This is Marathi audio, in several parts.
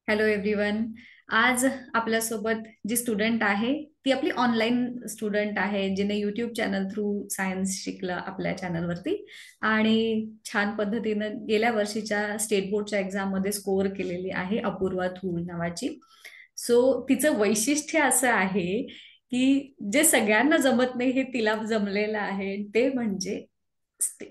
Hello everyone. आज आपल्यासोबत जी स्टुडंट आहे ती आपली ऑनलाईन स्टुडंट आहे, जिने युट्यूब चॅनल थ्रू सायन्स शिकलं आपल्या चॅनलवरती आणि छान पद्धतीनं गेल्या वर्षीच्या स्टेट बोर्डच्या एक्झाम मध्ये स्कोअर केलेली आहे, अपूर्वा थूल नावाची. सो तिचं वैशिष्ट्य असं आहे की जे सगळ्यांना जमत नाही हे तिला जमलेलं आहे, ते म्हणजे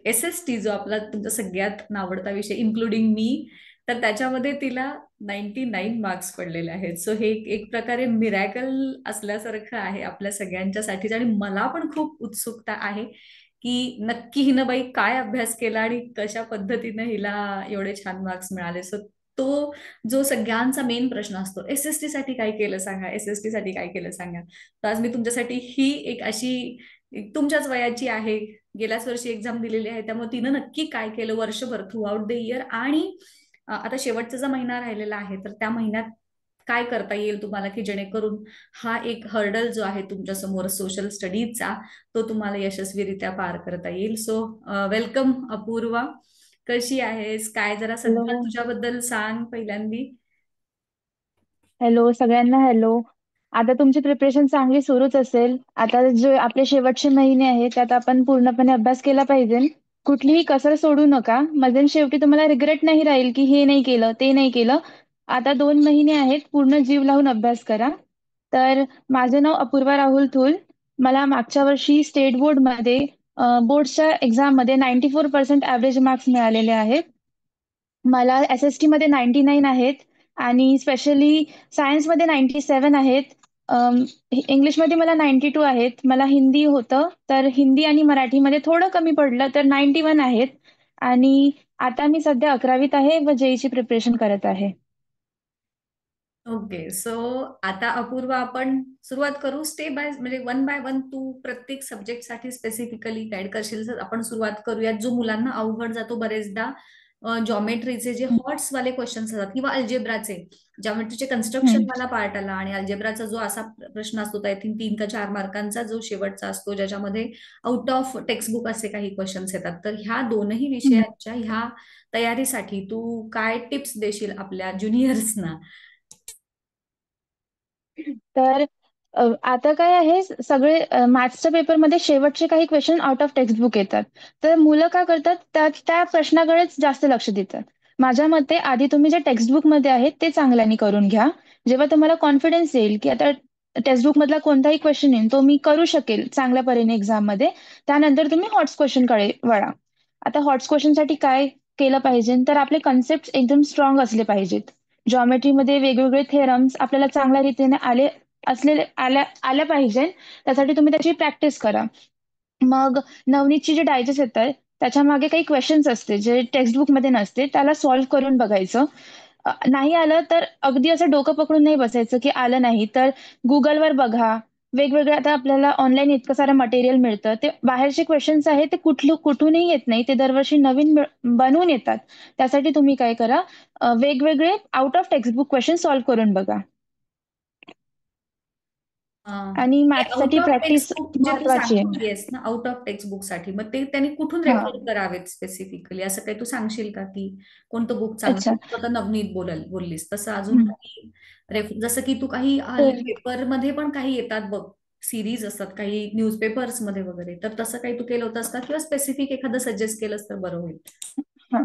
SST, जो आपला तुमचा सगळ्यात आवडता विषय इन्क्लुडिंग मी. तर त्याच्यामध्ये तिला 99 मार्क्स पडलेले आहेत. सो हे एक प्रकारे मिरॅकल असल्यासारखं आहे आपल्या सगळ्यांच्यासाठीच. आणि मला पण खूप उत्सुकता आहे की नक्की हिनं बाई काय अभ्यास केला आणि कशा पद्धतीनं हिला एवढे छान मार्क्स मिळाले. सो तो जो सगळ्यांचा मेन प्रश्न असतो, SST साठी काय केलं सांगा, SST साठी काय केलं सांगा. तर आज मी तुमच्यासाठी ही एक अशी तुमच्याच वयाची आहे, गेल्याच वर्षी एक्झाम दिलेली आहे, त्यामुळे तिनं नक्की काय केलं वर्षभर थ्रू आउट द इयर, आणि आता शेवटचा जो महिना राहिलेला आहे तर त्या महिन्यात काय करता येईल तुम्हाला की जेणेकरून हा एक हर्डल जो आहे तुमच्या समोर सोशल स्टडीजचा, तो तुम्हाला यशस्वीरित्या पार करता येईल. So welcome Apurva. कशी आहेस, काय जरा हॅलो. सध्या तुझ्याबद्दल सांग पहिल्यांदी. हॅलो सगळ्यांना. हॅलो. आता तुमची प्रिपरेशन चांगली सुरूच असेल. आता जे आपले शेवटचे महिने आहेत त्यात आपण पूर्णपणे अभ्यास केला पाहिजे. कुठलीही कसर सोडू नका. मग शेवटी तुम्हाला रिग्रेट नाही राहील की हे नाही केलं ते नाही केलं. आता 2 महिने आहेत, पूर्ण जीव लावून अभ्यास करा. तर माझे नाव अपूर्वा राहुल थूल. मला मागच्या वर्षी स्टेट बोर्डमध्ये बोर्डच्या एक्झाममध्ये 94% ॲव्हरेज मार्क्स मिळालेले आहेत. मला SST मध्ये 99 आहेत आणि स्पेशली सायन्समध्ये 97 आहेत. इंग्लिशमध्ये मला 92 आहेत. मला हिंदी होतं, तर हिंदी आणि मराठीमध्ये थोडं कमी पडलं तर 91 आहेत. आणि आता मी सध्या 11वीत आहे व JEE प्रिपरेशन करत आहे. ओके. सो आता अपूर्वा आपण सुरुवात करू स्टेप बाय, म्हणजे वन बाय वन. तू प्रत्येक सब्जेक्टसाठी स्पेसिफिकली गाईड करशील तर आपण सुरुवात करूयात. जो मुलांना अवघड जातो बरेचदा, जॉमेट्रीचे जे हं, हॉट्स वाले क्वेश्चन्स असतात किंवा अल्जेब्राचे, जॉमेट्रीचे कन्स्ट्रक्शन हं, वाला पार्ट आला आणि अल्जेब्राचा जो असा प्रश्न असतो, आय थिंक 3 का 4 मार्कांचा जो शेवटचा असतो, ज्याच्यामध्ये आउट ऑफ टेक्स्टबुक असे काही क्वेश्चन्स येतात. तर ह्या दोनही हं. विषयांच्या ह्या तयारीसाठी तू काय टिप्स देशील आपल्या ज्युनियर्सना? तर आता काय आहे, सगळे मॅथ्सच्या पेपरमध्ये शेवटचे काही क्वेश्चन आउट ऑफ टेक्स्टबुक येतात. तर मुलं काय करतात, त्या त्या प्रश्नाकडेच जास्त लक्ष देतात. माझ्या मते आधी तुम्ही जे टेक्स्टबुकमध्ये आहेत ते चांगल्याने करून घ्या. जेव्हा तुम्हाला कॉन्फिडन्स येईल की आता टेक्स्टबुकमधला कोणताही क्वेश्चन येईल तो मी करू शकेल चांगल्या परीने एक्झाममध्ये, त्यानंतर तुम्ही हॉट्स क्वेश्चनकडे वळा. आता हॉट्स क्वेश्चनसाठी काय केलं पाहिजे, तर आपले कन्सेप्ट एकदम स्ट्रॉंग असले पाहिजेत. जॉमेट्रीमध्ये वेगवेगळे थेरम्स आपल्याला चांगल्या रीतीने आल्या पाहिजे. त्यासाठी तुम्ही त्याची प्रॅक्टिस करा. मग नवनीतची जे डायजेस्ट येतात त्याच्या मागे काही क्वेश्चन्स असते जे टेक्स्टबुकमध्ये नसते, त्याला सॉल्व्ह करून बघायचं. नाही आलं तर अगदी असं डोकं पकडून नाही बसायचं की आलं नाही तर गुगलवर बघा. वेगवेगळं आता आपल्याला ऑनलाईन इतकं सारं मटेरियल मिळतं. ते बाहेरचे क्वेश्चन्स आहेत ते कुठूनही येत नाही. ते दरवर्षी नवीन बनवून येतात. त्यासाठी तुम्ही काय करा, वेगवेगळे out of textbook question solve करून बघा. आणि आउट मॅथ्ससाठी ऑफ प्रॅक्टिस टेक्स्टबुक जे तू महत्वाची आहे. सांगतेस ना, आउट ऑफ टेक्स्टबुक साठी, मग ते त्यांनी कुठून हा. रेफर करावेत स्पेसिफिकली, असं काही तू सांगशील का की कोणतं बुक अच्छा. चांगलं? तू आता नवनीत बोललीस, तसं अजून हम्म. काही जसं की तू काही हल्ली तर पेपरमध्ये पण काही येतात बघ, सिरीज असतात काही न्यूजपेपर्स मध्ये वगैरे, तर तसं काही तू केलं होतंस का, किंवा स्पेसिफिक एखादं सजेस्ट केलंस तर बरं होईल. हा.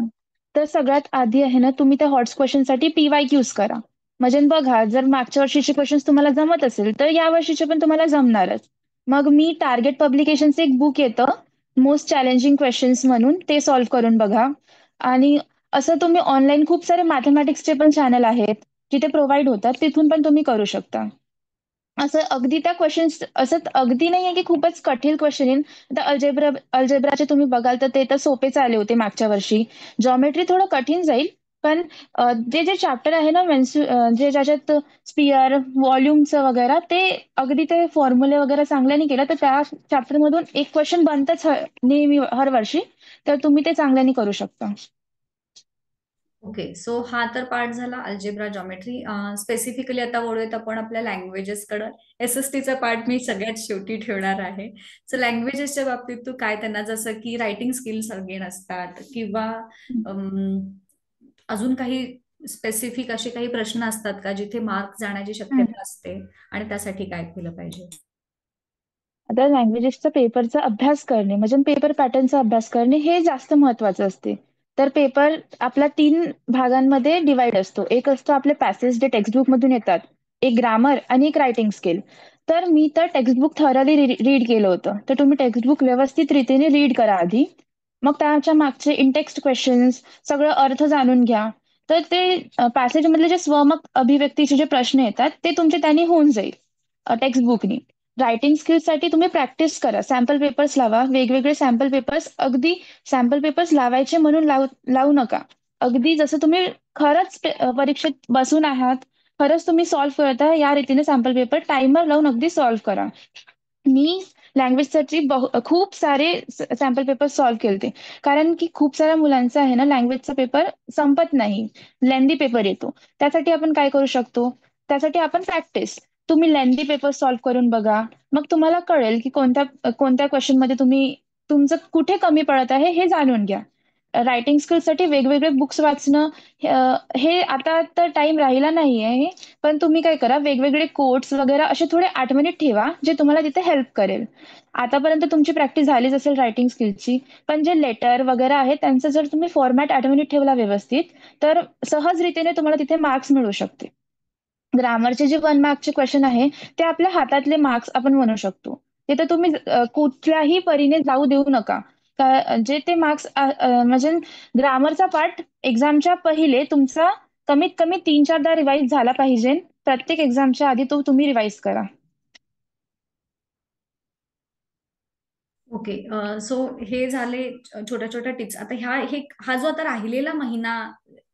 तर सगळ्यात आधी आहे ना, तुम्ही त्या हॉट्स क्वेश्चनसाठी PYQs करा. म्हणजे बघा, जर मागच्या वर्षीचे क्वेश्चन्स तुम्हाला जमत असेल तर या वर्षीचे पण तुम्हाला जमणारच. मग मी टार्गेट पब्लिकेशनचं एक बुक येतं, मोस्ट चॅलेंजिंग क्वेश्चन्स म्हणून, ते सॉल्व्ह करून बघा. आणि असं तुम्ही ऑनलाईन खूप सारे मॅथमॅटिक्सचे पण चॅनल आहेत जिथे प्रोव्हाइड होतात, तिथून पण तुम्ही करू शकता. असं अगदी त्या क्वेश्चन्स असं अगदी नाहीये की खूपच कठीण क्वेश्चन येईल. आता अल्जेब्राचे तुम्ही बघाल तर ते तर सोपेच आले होते मागच्या वर्षी. जॉमेट्री थोडं कठीण जाईल. पण जे चॅप्टर आहे ना, जे ज्याच्यात स्पियर व्हॉल्युमचं वगैरे, ते अगदी ते फॉर्म्युले वगैरे चांगल्याने केलं तर त्या चॅप्टर मधून एक क्वेश्चन बनतच नेहमी हर वर्षी. तर तुम्ही ते चांगल्याने करू शकता. ओके. सो हा तर पार्ट झाला अल्जेब्रा जॉमेट्री. स्पेसिफिकली आता वळूयात आपण आपल्या लँग्वेजेसकडं. SSTचा पार्ट मी सगळ्यात शेवटी ठेवणार आहे. सो लँग्वेजेसच्या बाबतीत तू काय त्यांना, जसं की रायटिंग स्किल्स अगेन असतात किंवा अम, अजून काही स्पेसिफिक असे काही प्रश्न असतात का जिथे मार्क जाण्याची हम्म. शक्यता असते, आणि त्यासाठी काय केलं पाहिजे? आता लँग्वेजेसचा पेपरचा अभ्यास करणे म्हणजे पेपर पॅटर्नचा अभ्यास करणे हे जास्त महत्वाचं असते. तर पेपर आपला 3 भागांमध्ये डिवाइड असतो. एक असतो आपले पॅसेज जे टेक्स्टबुक मधून येतात, एक ग्रामर आणि एक रायटिंग स्किल. तर मी तर टेक्स्टबुक थॉरली रीड केलं होतं. तर तुम्ही टेक्स्टबुक व्यवस्थित रीतीने रीड करा आधी. मग त्याच्या मागचे इंटेक्स्ट क्वेश्चन्स सगळं अर्थ जाणून घ्या. तर ते पॅसेज मधले जे स्वमक अभिव्यक्तीचे जे प्रश्न येतात ते तुमचे त्यांनी होऊन जाईल टेक्स्टबुकनी. रायटिंग स्किल्ससाठी तुम्ही प्रॅक्टिस करा. सॅम्पल पेपर्स लावा. वेगवेगळे सॅम्पल पेपर्स अगदी सॅम्पल पेपर्स लावायचे म्हणून लावू नका. अगदी जसं तुम्ही खरंच परीक्षेत बसून आहात, खरंच तुम्ही सॉल्व्ह करत आहे या रीतीने सॅम्पल पेपर टाइमर लावून अगदी सॉल्व्ह करा. मी लँग्वेजसाठी खूप सारे सॅम्पल पेपर सॉल्व्ह केलते. कारण की खूप साऱ्या मुलांचा आहे ना लँग्वेजचा पेपर संपत नाही. लेंदी पेपर येतो. त्यासाठी आपण काय करू शकतो? त्यासाठी आपण प्रॅक्टिस. तुम्ही लेंदी पेपर सॉल्व्ह करून बघा. मग तुम्हाला कळेल की कोणत्या कोणत्या क्वेश्चनमध्ये तुमचं कुठे कमी पडत आहे हे जाणून घ्या. रायटिंग स्किल्ससाठी वेगवेगळे बुक्स वाचणं हे आता तर टाइम राहिला नाहीये. पण तुम्ही काय करा वेगवेगळे कोट्स वगैरे असे थोडे आठवणीत ठेवा जे तुम्हाला तिथे हेल्प करेल. आतापर्यंत तुमची प्रॅक्टिस झालीच असेल रायटिंग स्किल्सची, पण जे लेटर वगैरे आहे त्यांचं जर तुम्ही फॉर्मॅट आठवणीत ठेवला व्यवस्थित, तर सहजरीतीने तुम्हाला तिथे मार्क्स मिळू शकते. ग्रामरचे जे 1 मार्कचे क्वेश्चन आहे ते आपल्या हातातले मार्क्स आपण म्हणू शकतो. तिथे तुम्ही कुठल्याही परीने जाऊ देऊ नका. जे ते मार्क्स म्हणजे ग्रामरचा पार्ट एक्झामच्या पहिले तुमचा कमीत कमी 3-4दा रिवाइज झाला पाहिजे. प्रत्येक एक्झामच्या आधी तो तुम्ही रिवाइज करा. ओके. सो हे झाले छोट्या छोट्या टिप्स. आता हा जो आता राहिलेला महिना,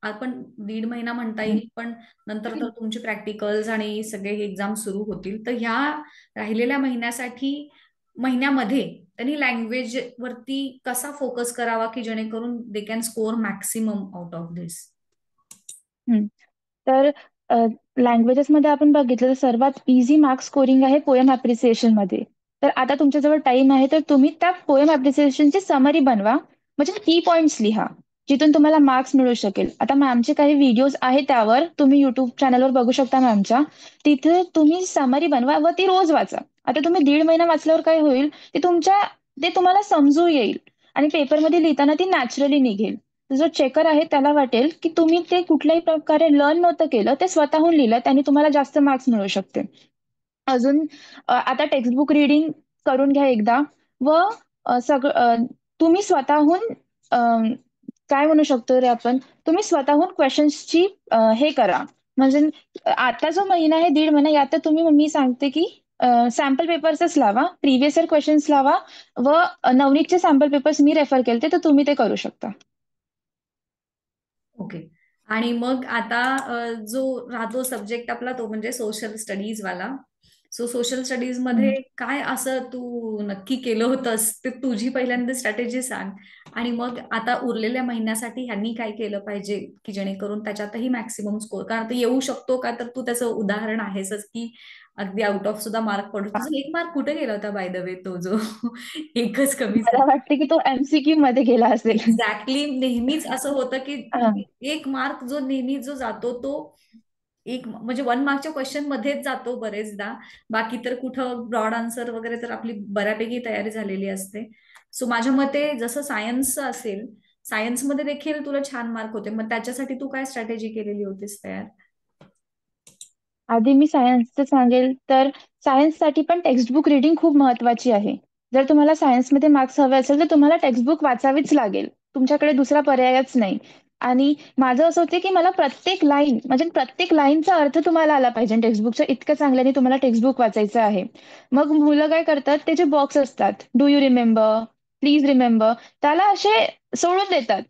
आपण 1.5 महिना म्हणता हं. येईल, पण नंतर तर तुमचे प्रॅक्टिकल्स आणि सगळे एक्झाम सुरू होतील. तर ह्या राहिलेल्या महिन्यामध्ये त्यांनी लँग्वेज वरती कसा फोकस करावा की जेणेकरून they can score maximum out of this? हं. तर लँग्वेजेसमध्ये आपण बघितलं तर सर्वात इझी मार्क्स स्कोरिंग आहे पोएम ॲप्रिसिएशनमध्ये. तर आता तुमच्याजवळ टाईम आहे तर तुम्ही त्या पोएम ॲप्रिसिएशनची समरी बनवा. म्हणजे की पॉइंट्स लिहा, जिथून तुम्हाला मार्क्स मिळू शकेल. आता मॅमचे काही व्हिडिओज आहेत त्यावर तुम्ही YouTube चॅनलवर बघू शकता मॅमच्या. तिथे तुम्ही समरी बनवा व ती रोज वाचा. आता तुम्ही 1.5 महिना वाचल्यावर काय होईल, ते तुम्हाला समजू येईल आणि पेपरमध्ये लिहिताना ती नॅचरली निघेल. जो चेकर आहे त्याला वाटेल की तुम्ही ते कुठल्याही प्रकारे लर्न नव्हतं केलं, ते स्वतःहून लिहिलं आणि तुम्हाला जास्त मार्क्स मिळू शकते. अजून आता टेक्स्टबुक रीडिंग करून घ्या एकदा व तुम्ही स्वतःहून अ, काय म्हणू शकतो रे आपण, तुम्ही स्वतःहून क्वेशन्सची हे करा. म्हणजे आता जो महिना आहे 1.5 महिना यात तर तुम्ही मी सांगते की सॅम्पल पेपर्सच लावा, प्रिव्हियस इयर क्वेश्चन्स लावा व नवनीतचे सॅम्पल पेपर्स मी रेफर केले तर तुम्ही ते करू शकता. ओके. आणि मग आता जो राहतो सब्जेक्ट आपला तो म्हणजे सोशल स्टडीज वाला. सो सोशल स्टडीज मध्ये हं. काय असं तू नक्की केलं होतंस ते तुझी पहिल्यांदा स्ट्रॅटेजी सांग. आणि मग आता उरलेल्या महिन्यासाठी ह्यांनी काय केलं पाहिजे की जेणेकरून त्याच्यातही मॅक्सिमम स्कोर, कारण ते येऊ शकतो का, तर तू त्याचं उदाहरण आहेसच की अगदी आउट ऑफ सुद्धा मार्क पडतो. तुझा 1 मार्क कुठे गेला होता बाय द वे, तो जो एकच कमी झाला? मला वाटते की तो MCQ मध्ये गेला असेल. एक्झॅक्टली. नेहमीच असं होतं की हां. 1 मार्क जो नेहमी जो जातो तो एक म्हणजे 1 मार्कच्या क्वेश्चन मध्येच जातो बरेचदा. बाकी तर कुठं ब्रॉड आन्सर वगैरे तर आपली बऱ्यापैकी तयारी झालेली असते. सो माझ्या मते जसं सायन्सचं असेल, सायन्समध्ये देखील तुला छान मार्क होते, मग त्याच्यासाठी तू काय स्ट्रॅटेजी केलेली होतीस तयार? आधी मी सायन्सचं सांगेल तर सायन्ससाठी पण टेक्स्टबुक रीडिंग खूप महत्वाची आहे. जर तुम्हाला सायन्समध्ये मार्क्स हवे असेल तर तुम्हाला टेक्स्टबुक वाचावीच लागेल. तुमच्याकडे दुसरा पर्यायच नाही. आणि माझं असं होतं की मला प्रत्येक लाईन म्हणजे प्रत्येक लाईनचा अर्थ तुम्हाला आला पाहिजे टेक्स्टबुकच्या, इतकं चांगल्याने तुम्हाला टेक्स्टबुक वाचायचं आहे. मग मुलं काय करतात ते जे बॉक्स असतात, do you remember, please remember, त्याला असे सोडून देतात.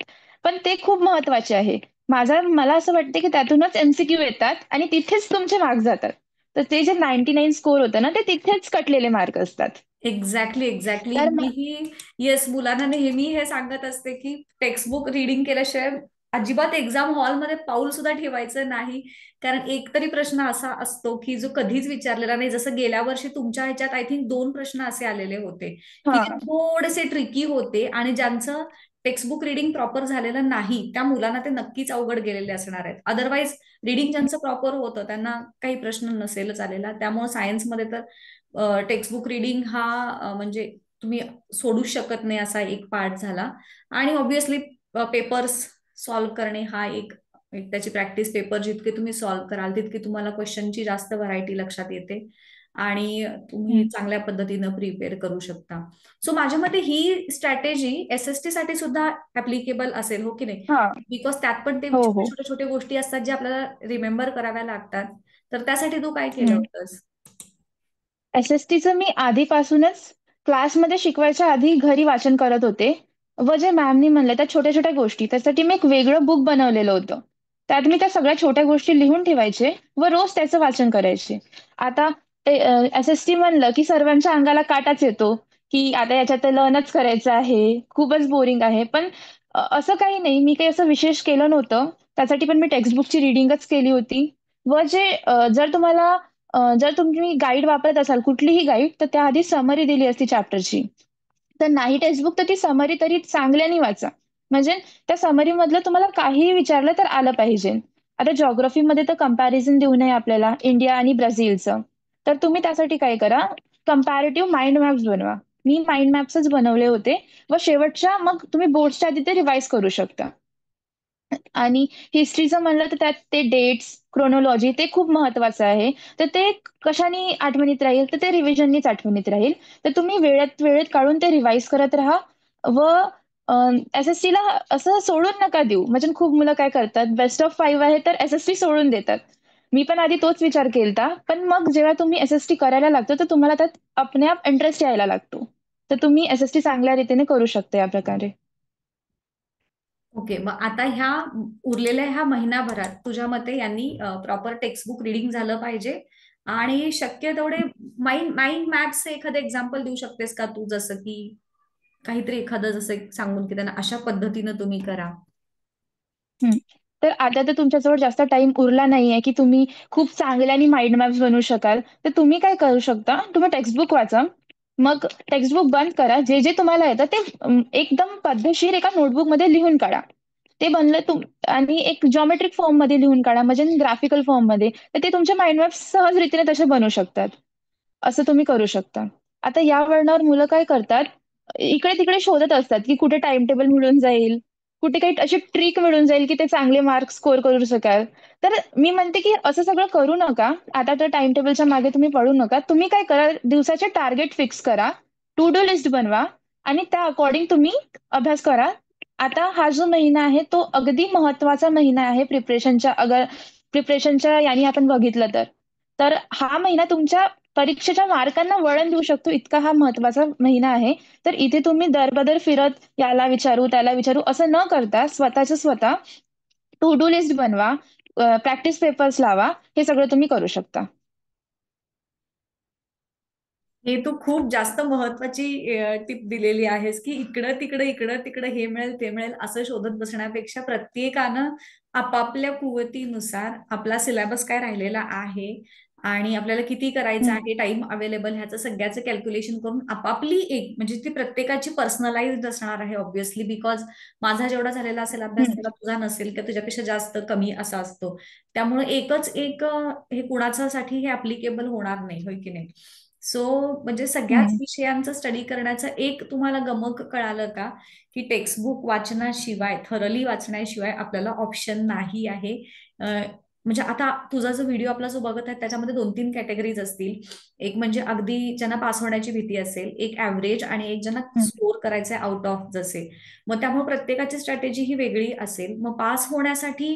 पण ते खूप महत्वाचे आहे. मला असं वाटतं की त्यातूनच MCQ येतात आणि तिथेच तुमचे मार्क्स जातात. तर ते जे 99 स्कोर होतं ना, ते तिथेच कटलेले मार्क असतात. Exactly, exactly. तर मीही येस, मुलांना नेहमी हे सांगत असते की टेक्स्टबुक रिडिंग केल्याशिवाय अजिबात एक्झाम हॉलमध्ये पाऊल सुद्धा ठेवायचं नाही. कारण एक तरी प्रश्न असा असतो की जो कधीच विचारलेला नाही. जसं गेल्या वर्षी तुमच्या ह्याच्यात आय थिंक 2 प्रश्न असे आलेले होते की जे हा. थोडेसे ट्रिकी होते, आणि ज्यांचं टेक्स्टबुक रिडिंग प्रॉपर झालेलं नाही त्या मुलांना ते नक्कीच अवघड गेलेले असणार आहेत. अदरवाईज रिडिंग ज्यांचं प्रॉपर होतं त्यांना काही प्रश्न नसेलच आलेला. त्यामुळे सायन्समध्ये तर टेक्स्टबुक रिडिंग हा म्हणजे तुम्ही सोडूच शकत नाही असा एक पार्ट झाला. आणि ऑब्व्हियसली पेपर्स सॉल्व्ह करणे हा एक एक त्याची प्रॅक्टिस. पेपर जितके तुम्ही सॉल्व्ह कराल तितके तुम्हाला क्वेश्चनची जास्त व्हरायटी लक्षात येते आणि तुम्ही हम्म. चांगल्या पद्धतीनं प्रिपेअर करू शकता. सो माझ्या मते ही स्ट्रॅटेजी एसएसटी साठी सुद्धा ऍप्लिकेबल असेल, हो की नाही? हा. बिकॉज त्यात पण ते हो छोट्या हो. छोट्या छोट्या गोष्टी असतात जे आपल्याला रिमेंबर कराव्या लागतात. तर त्यासाठी तू काय केलं हम्म. होतंस? एस-एस-टीचं मी आधीपासूनच क्लासमध्ये शिकवायच्या आधी घरी वाचन करत होते. व जे मॅमनी म्हणलं त्या छोट्या-छोट्या गोष्टी, त्यासाठी मी एक वेगळं बुक बनवलेलं होतं. त्यात मी त्या सगळ्या छोट्या गोष्टी लिहून ठेवायचे व रोज त्याचं वाचन करायचे. आता ते एस-एस-टी म्हणलं की सर्वांच्या अंगाला काटाच येतो, की आता याच्यात तर लर्नच करायचं आहे, खूपच बोरिंग आहे. पण असं काही नाही, मी काही असं विशेष केलं नव्हतं. त्यासाठी पण मी टेक्स्टबुकची रीडिंगच केली होती. व जे जर तुम्ही गाईड वापरत असाल, कुठलीही गाईड, तर त्याआधी समरी दिली असती चॅप्टरची. तर नाही टेक्स्टबुक तर ती समरी तरी चांगल्याने वाचा. म्हणजे त्या समरीमधलं तुम्हाला काहीही विचारलं तर आलं पाहिजे. आता जिओग्राफीमध्ये तर कंपॅरिझन देऊ नये आपल्याला इंडिया आणि ब्राझीलचं. तर तुम्ही त्यासाठी काय करा, कंपॅरेटिव्ह माइंड मॅप्स बनवा. मी माइंड मॅप्सच बनवले होते व शेवटच्या मग तुम्ही बोर्ड्सच्या आधी ते रिवाईज करू शकता. आणि हिस्ट्रीचं म्हणलं तर त्यात ते डेट्स, क्रोनॉलॉजी ते खूप महत्वाचं आहे. तर ते कशाने आठवणीत राहील, तर ते रिव्हिजननीच आठवणीत राहील. तर तुम्ही वेळेत वेळेत काढून ते रिवाईज करत राहा व एस-एस-टीला असं सोडून नका देऊ. म्हणजे खूप मुलं काय करतात, बेस्ट ऑफ 5 आहे तर एस-एस-टी सोडून देतात. मी पण आधी तोच विचार केलता. पण मग जेव्हा तुम्ही एस-एस-टी करायला लागतो, तर तुम्हाला त्यात आपल्या-आप इंटरेस्ट यायला लागतो. तर तुम्ही एस-एस-टी चांगल्या रीतीने करू शकता या प्रकारे. ओके, मग आता ह्या उरलेल्या ह्या महिनाभरात तुझ्या मते यांनी प्रॉपर टेक्स्टबुक रिडिंग झालं पाहिजे, आणि शक्य तेवढे माइंड माइंड मॅपचे एखादं एक्झाम्पल देऊ शकतेस का तू? जसं की काहीतरी एखादं जसं एक सांगून की त्यांना अशा पद्धतीनं तुम्ही करा. हं. तर आता तर तुमच्याजवळ जास्त टाईम उरला नाहीये, की तुम्ही खूप चांगल्याने माइंड मॅप्स बनवू शकाल. तर तुम्ही काय करू शकता, तुम्ही टेक्स्टबुक वाचा. मग टेक्स्टबुक बंद करा. जे तुम्हाला येतं ते एकदम पद्धतशीर एका नोटबुकमध्ये लिहून काढा. ते बनलं आणि एक जॉमेट्रिक फॉर्ममध्ये लिहून काढा, म्हणजे ग्राफिकल फॉर्ममध्ये. तर ते तुमचे माइंड मॅप्स सहजरीतीने तसे बनू शकतात. असं तुम्ही करू शकता. आता या वळणावर मुलं काय करतात, इकडे-तिकडे शोधत असतात, की कुठे टाईम टेबल मिळून जाईल, कुठे काही अशी ट्रिक मिळून जाईल, की ते चांगले मार्क्स स्कोर करू शकाल. तर मी म्हणते, की असं सगळं करू नका. आता तर टाईम टेबलच्या मागे तुम्ही पळू नका. तुम्ही काय करा, दिवसाचे टार्गेट फिक्स करा, टू डू लिस्ट बनवा आणि त्या अकॉर्डिंग तुम्ही अभ्यास करा. आता हा जो महिना आहे, तो अगदी महत्त्वाचा महिना आहे प्रिपरेशनच्या याने आपण बघितलं तर. तर हा महिना तुमच्या परीक्षेच्या मार्कांना वळण देऊ शकतो, इतका हा महत्त्वाचा महिना आहे. तर इथे तुम्ही दरबदर फिरत याला विचारू, त्याला विचारू असं न करता स्वतःचं स्वतः टू डू लिस्ट बनवा, प्रॅक्टिस पेपर्स लावा. हे सगळं तुम्ही करू शकता. हे तू खूप जास्त महत्वाची टिप दिलेली आहेस की इकडं तिकडं हे मिळेल ते मिळेल असं शोधत बसण्यापेक्षा प्रत्येकानं आपापल्या कुवतीनुसार आपला सिलेबस काय राहिलेला आहे आणि आपल्याला किती करायचं हं, आहे, टाइम अवेलेबल, ह्याचं सगळ्याचं कॅल्क्युलेशन करून आपापली एक म्हणजे ती प्रत्येकाची पर्सनलाइज्ड असणार आहे ऑब्व्हियसली. बिकॉज माझा जेवढा झालेला असेल अभ्यास हं, तेवढा तुझा नसेल किंवा तुझ्यापेक्षा जास्त कमी असा असतो. त्यामुळे एकच एक हे कुणाच्यासाठी हे ऍप्लिकेबल होणार नाही, होय की नाही? सो म्हणजे सगळ्याच हं, विषयांचं स्टडी करण्याचं एक तुम्हाला गमक कळालं का, की टेक्स्टबुक वाचनाशिवाय, थरली वाचण्याशिवाय आपल्याला ऑप्शन नाही आहे. म्हणजे आता तुझा जो व्हिडिओ आपला जो बघत आहे त्याच्यामध्ये 2-3 कॅटेगरीज असतील. एक म्हणजे अगदी ज्यांना पास होण्याची भीती असेल, एक ऍव्हरेज, आणि एक ज्यांना हं, स्कोर करायचं आहे आउट ऑफ जसे. मग त्यामुळे प्रत्येकाची स्ट्रॅटेजी ही वेगळी असेल. मग पास होण्यासाठी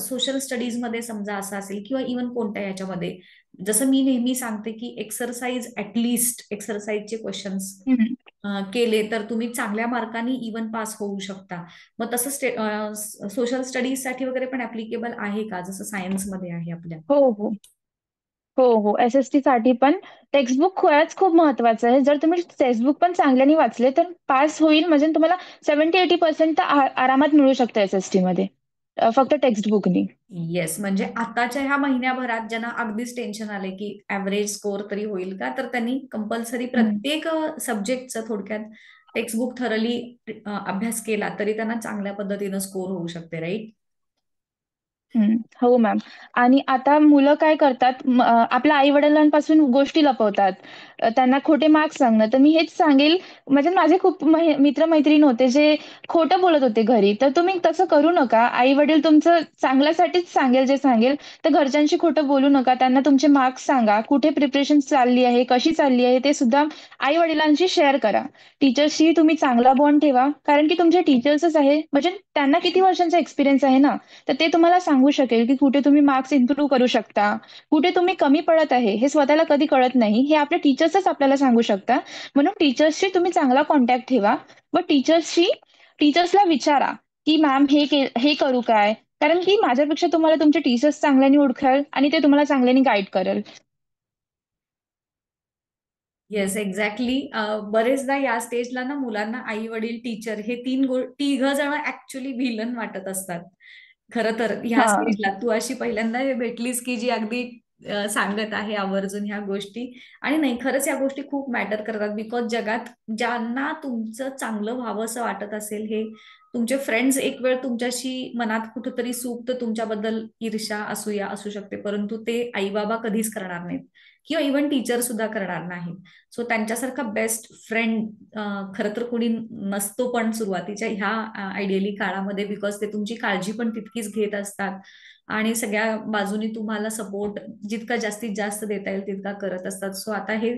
सोशल स्टडीजमध्ये समजा असं असेल किंवा इव्हन कोणत्या याच्यामध्ये, जसं मी नेहमी सांगते की एक्सरसाइज, ऍटलिस्ट एक्सरसाइजचे क्वेश्चन्स हं. केले तर तुम्ही चांगल्या मार्कांनी इव्हन पास होऊ शकता. मग तसं सोशल स्टडीज साठी वगैरे पण ऍप्लिकेबल आहे का, जसं सायन्समध्ये आहे आपल्या? हो, हो. हो, हो. एस-एस-टी साठी पण टेक्स्टबुक खरंच खूप महत्वाचं आहे. जर तुम्ही टेक्स्टबुक पण चांगल्याने वाचले, तर पास होईल म्हणजे तुम्हाला 70-80% तर आरामात मिळू शकतं एस-एस-टीमध्ये. फक्त टेक्स्टबुकनी. येस, म्हणजे आताच्या ह्या महिन्याभरात ज्यांना अगदीच टेन्शन आले की ऍव्हरेज स्कोर तरी होईल का, तर त्यांनी कंपल्सरी हं. प्रत्येक सब्जेक्टचं थोडक्यात टेक्स्टबुक थरली अभ्यास केला तरी त्यांना चांगल्या पद्धतीनं स्कोर होऊ शकते, राईट? हं. हो मॅम. आणि आता मुलं काय करतात आपल्या आई-वडिलांपासून गोष्टी लपवतात. त्यांना खोटे मार्क्स सांगणं. तर मी हेच सांगेल म्हणजे माझे खूप मित्र-मैत्रीण होते जे खोटं बोलत होते घरी. तर तुम्ही तसं करू नका. आई-वडील तुमचं चांगल्यासाठीच सांगेल जे सांगेल. तर घरच्यांशी खोटं बोलू नका. त्यांना तुमचे मार्क्स सांगा. कुठे प्रिपरेशन चालली आहे, कशी चालली आहे ते सुद्धा आई-वडिलांशी शेअर करा. टीचर्सशी तुम्ही चांगला बॉन्ड ठेवा. कारण की तुमचे टीचर्सच आहे. म्हणजे त्यांना किती वर्षांचा एक्सपिरियन्स आहे ना. तर ते तुम्हाला सांगू शकेल, की कुठे तुम्ही मार्क्स इम्प्रूव्ह करू शकता, कुठे तुम्ही कमी पडत आहे, हे स्वतःला कधी कळत नाही. हे आपले टीचर्सच आपल्याला सांगू शकतात. म्हणून टीचर्सशी तुम्ही चांगला कॉन्टॅक्ट ठेवा व टीचर्सला विचारा, की मॅम हे करू काय? कारण की माझ्यापेक्षा तुम्हाला तुमचे टीचर्स चांगल्याने ओळखाल आणि ते तुम्हाला चांगल्याने गाईड करेल. Yes, exactly. बरेचदा या स्टेजला ना मुलांना आई वडील टीचर हे तिघ जण ऍक्च्युली व्हिलन वाटत असतात. खरं तर ह्या हां. स्टेजला तू अशी पहिल्यांदा भेटलीस की जी अगदी सांगत आहे आवर्जून ह्या गोष्टी. आणि नाही, खरंच या गोष्टी खूप मॅटर करतात, बिकॉज जगात ज्यांना तुमचं चांगलं व्हावं असं वाटत असेल, हे तुमचे फ्रेंड्स एक वेळ तुमच्याशी मनात कुठंतरी सुप्त तुमच्याबद्दल ईर्ष्या असूया असू शकते, परंतु ते आई बाबा कधीच करणार नाहीत किंवा इव्हन टीचर सुद्धा करणार नाहीत. सो त्यांच्यासारखा बेस्ट फ्रेंड खरं तर कोणी नसतो पण सुरुवातीच्या ह्या आयडियली काळामध्ये, बिकॉज ते तुमची काळजी पण तितकीच घेत असतात आणि सगळ्या बाजूनी तुम्हाला सपोर्ट जितका जास्तीत जास्त देता येईल तितका करत असतात. सो आता हे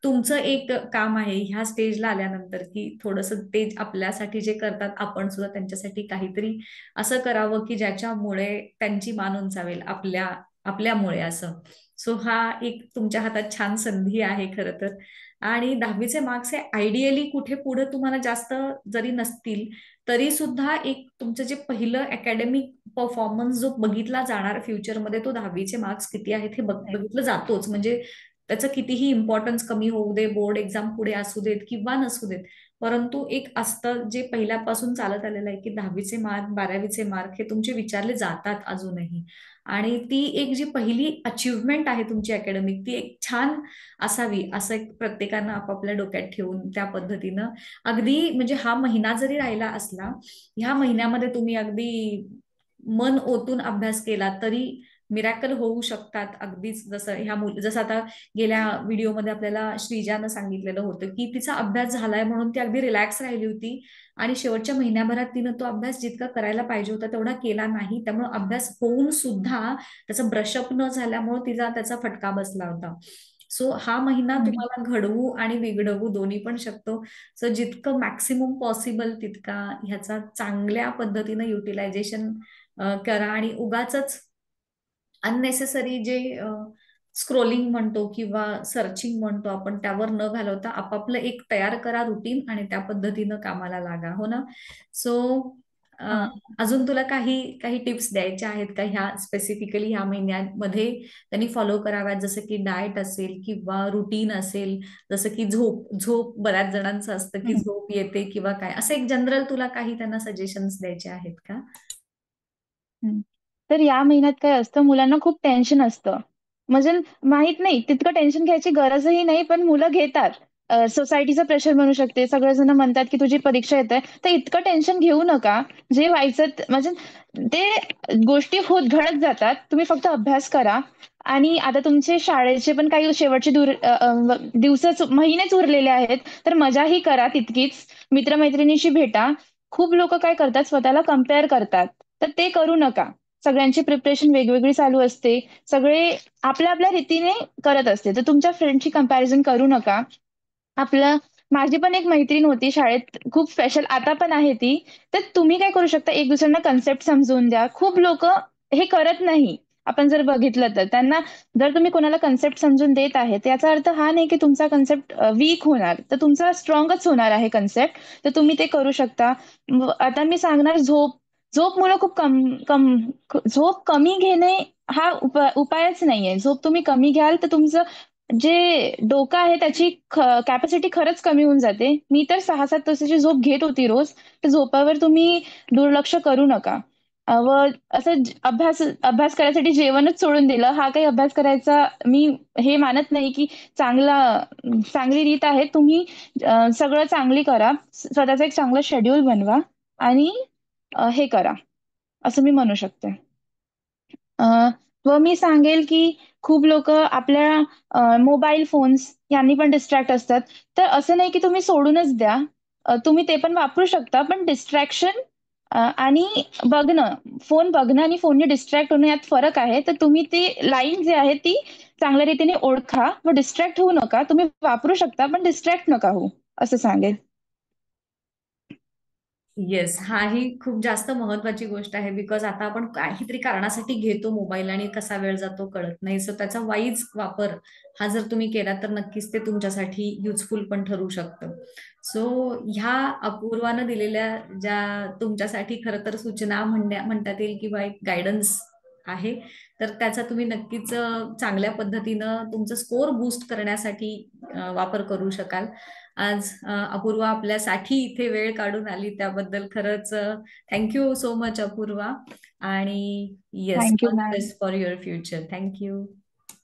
तुमचं एक काम आहे ह्या स्टेजला आल्यानंतर की थोडंसं ते आपल्यासाठी जे करतात आपण सुद्धा त्यांच्यासाठी काहीतरी असं करावं की ज्याच्यामुळे त्यांची मान उंचावेल आपल्यामुळे असं. सो हा एक तुमच्या हातात छान संधी आहे खरं तर. आणि 10वीचे मार्क्स हे आयडियली कुठे पुढे तुम्हाला जास्त जरी नसतील तरी सुद्धा एक तुमचं जे पहिलं अकॅडमिक परफॉर्मन्स जो बघितला जाणार फ्युचरमध्ये, तो 10वीचे मार्क्स किती आहेत हे बघितलं जातोच. म्हणजे त्याचं कितीही इम्पॉर्टन्स कमी होऊ दे, बोर्ड एक्झाम पुढे असू देत किंवा नसू देत, परंतु एक असतं जे पहिल्यापासून चालत आलेलं आहे की 10वीचे मार्क, 12वीचे मार्क हे तुमचे विचारले जातात अजूनही. आणि ती एक जी पहिली अचिव्हमेंट आहे तुमची अकॅडमिक, ती एक छान असावी असं एक प्रत्येकानं आपापल्या डोक्यात ठेवून त्या पद्धतीनं अगदी, म्हणजे हा महिना जरी राहिला असला, ह्या महिन्यामध्ये तुम्ही अगदी मन ओतून अभ्यास केला तरी मिरॅकल होऊ शकतात. अगदीच जसं जसं आता गेल्या व्हिडिओमध्ये आपल्याला श्रीजानं सांगितलेलं होतं की तिचा अभ्यास झालाय म्हणून ती अगदी रिलॅक्स राहिली होती आणि शेवटच्या महिन्याभरात तिनं तो अभ्यास जितका करायला पाहिजे होता तेवढा केला नाही, त्यामुळे अभ्यास होऊन सुद्धा त्याचा ब्रशअप न झाल्यामुळे तिचा त्याचा फटका बसला होता. सो हा महिना हं, तुम्हाला घडवू आणि बिघडवू दोन्ही पण शकतो. सो जितकं मॅक्सिमम पॉसिबल तितका ह्याचा चांगल्या पद्धतीनं युटिलायझेशन करा आणि उगाच अननेसेसरी जे स्क्रोलिंग म्हणतो किंवा सर्चिंग म्हणतो आपण, त्यावर न घालवता आपापलं एक तयार करा रुटीन आणि त्या पद्धतीनं कामाला लागा, हो ना? सो हां. अजून तुला काही काही टिप्स द्यायच्या आहेत का ह्या स्पेसिफिकली ह्या महिन्यामध्ये त्यांनी फॉलो कराव्यात, जसं की डाएट असेल किंवा रुटीन असेल, जसं की झोप झोप बऱ्याच जणांचं असतं की हं. झोप येते किंवा काय, असं एक जनरल तुला काही त्यांना सजेशन्स द्यायचे आहेत का? हं. तर या महिन्यात काय असतं, मुलांना खूप टेन्शन असतं. म्हणजे माहीत नाही, तितकं टेन्शन घ्यायची गरजही नाही, पण मुलं घेतात. सोसायटीचं प्रेशर म्हणू शकते. सगळेजण म्हणतात, की तुझी परीक्षा येते, तर इतकं टेन्शन घेऊ नका. जे व्हायचं म्हणजे ते गोष्टी घडत जातात. तुम्ही फक्त अभ्यास करा आणि आता तुमचे शाळेचे पण काही शेवटचे दिवसच महिनेच उरलेले आहेत, तर मजाही करा तितकीच. मित्र भेटा. खूप लोकं काय करतात, स्वतःला कंपेअर करतात. तर ते करू नका. सगळ्यांची प्रिपरेशन वेगवेगळी चालू असते. सगळे आपल्या-आपल्या रीतीने करत असते. तर तुमच्या फ्रेंडची कंपॅरिझन करू नका. आपलं माझी पण एक मैत्रीण होती शाळेत, खूप स्पेशल आता पण आहे ती. तर तुम्ही काय करू शकता, एक दुसऱ्यांना कन्सेप्ट समजवून द्या. खूप लोकं हे करत नाही. आपण जर बघितलं तर. त्यांना जर तुम्ही कोणाला कन्सेप्ट समजून देत आहे, तर याचा अर्थ हा नाही की तुमचा कन्सेप्ट वीक होणार. तर तुमचा स्ट्राँगच होणार आहे कन्सेप्ट. तर तुम्ही ते करू शकता. आता मी सांगणार झोप. झोप मुलं खूप कम कम झोप कमी घेणे हा उपायच नाहीये. झोप तुम्ही कमी घ्याल तर तुमचं जे डोकं आहे त्याची कॅपॅसिटी खरंच कमी होऊन जाते. मी तर 6-7 तासाची झोप घेत होती रोज. तर झोपावर तुम्ही दुर्लक्ष करू नका. व असं अभ्यास अभ्यास करायसाठी जेवणच सोडून दिलं, हा काही अभ्यास करायचा मी हे मानत नाही, की चांगली रीत आहे. तुम्ही सगळं चांगली करा. स्वतःचं एक चांगलं शेड्यूल बनवा आणि हे करा, असं मी म्हणू शकते. अ, व मी सांगेल की खूप लोकं आपल्या मोबाईल फोन्स यांनी पण डिस्ट्रॅक्ट असतात. तर असं नाही की तुम्ही सोडूनच द्या. तुम्ही ते पण वापरू शकता. पण डिस्ट्रॅक्शन आणि बघणं, फोन बघणं आणि फोनने डिस्ट्रॅक्ट होणं यात फरक आहे. तर तुम्ही ती लाईन जी आहे ती चांगल्या रीतीने ओळखा व डिस्ट्रॅक्ट होऊ नका. तुम्ही वापरू शकता पण डिस्ट्रॅक्ट नका होऊ, असं सांगेल. येस, हा ही खूप जास्त महत्वाची गोष्ट आहे. बिकॉज आता आपण काहीतरी कारणासाठी घेतो मोबाईल आणि कसा वेळ जातो कळत नाही. सो त्याचा वाईज वापर हा जर तुम्ही केला तर नक्कीच ते तुमच्यासाठी युजफुल पण ठरू शकतं. सो ह्या अपूर्वानं दिलेल्या ज्या तुमच्यासाठी खरं तर सूचना म्हणतात येईल किंवा एक गायडन्स आहे, तर त्याचा तुम्ही नक्कीच चांगल्या पद्धतीनं तुमचं स्कोअर बूस्ट करण्यासाठी वापर करू शकाल. आज अपूर्वा आपल्यासाठी इथे वेळ काढून आली त्याबद्दल खरंच थँक्यू सो मच अपूर्वा. आणि yes, thank you all the ma'am. Best for your future. Thank you.